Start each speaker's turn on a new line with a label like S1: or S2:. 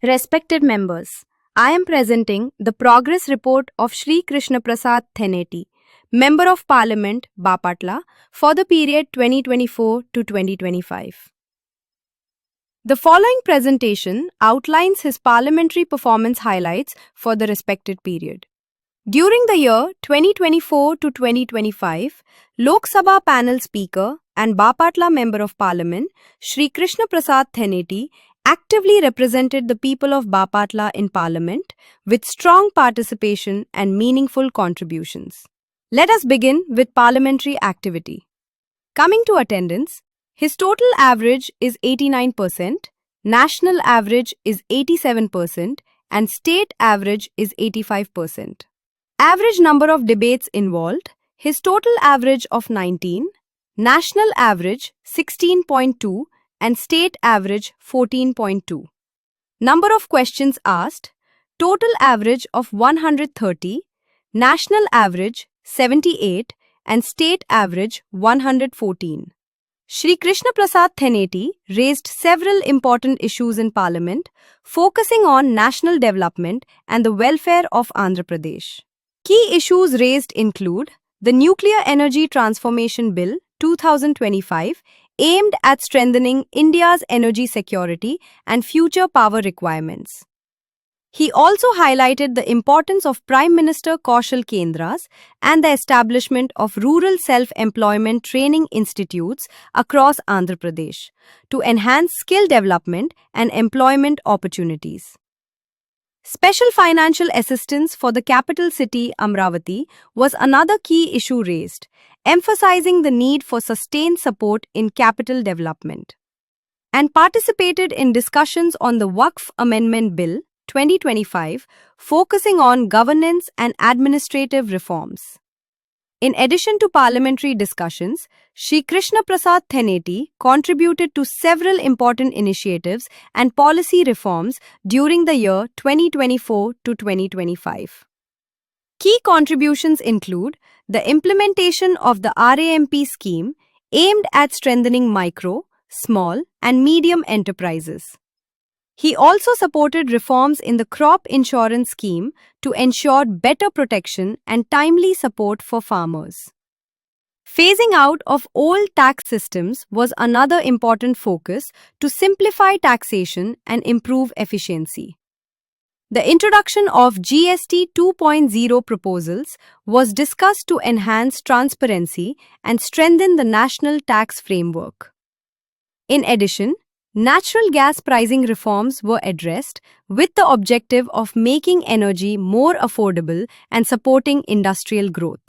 S1: Respected members, I am presenting the progress report of Shri Krishna Prasad Theneti, Member of Parliament, Bapatla, for the period 2024 to 2025. The following presentation outlines his parliamentary performance highlights for the respected period. During the year 2024 to 2025, Lok Sabha panel speaker and Bapatla Member of Parliament, Shri Krishna Prasad Theneti, actively represented the people of Bapatla in Parliament with strong participation and meaningful contributions. Let us begin with parliamentary activity. Coming to attendance, his total average is 89%, national average is 87%, and state average is 85%. Average number of debates involved, his total average of 19, national average 16.2, and state average 14.2. Number of questions asked, total average of 130, national average 78, and state average 114. Shri Krishna Prasad Theneti raised several important issues in Parliament, focusing on national development and the welfare of Andhra Pradesh. Key issues raised include the Nuclear Energy Transformation Bill 2025, aimed at strengthening India's energy security and future power requirements. He also highlighted the importance of Prime Minister Kaushal Kendras and the establishment of rural self-employment training institutes across Andhra Pradesh to enhance skill development and employment opportunities. Special financial assistance for the capital city Amravati was another key issue raised, emphasizing the need for sustained support in capital development. And participated in discussions on the Waqf Amendment Bill 2025, focusing on governance and administrative reforms. In addition to parliamentary discussions, Shri Krishna Prasad Theneti contributed to several important initiatives and policy reforms during the year 2024 to 2025. Key contributions include the implementation of the RAMP scheme aimed at strengthening micro, small, and medium enterprises. He also supported reforms in the crop insurance scheme to ensure better protection and timely support for farmers. Phasing out of old tax systems was another important focus to simplify taxation and improve efficiency. The introduction of GST 2.0 proposals was discussed to enhance transparency and strengthen the national tax framework. In addition, natural gas pricing reforms were addressed with the objective of making energy more affordable and supporting industrial growth.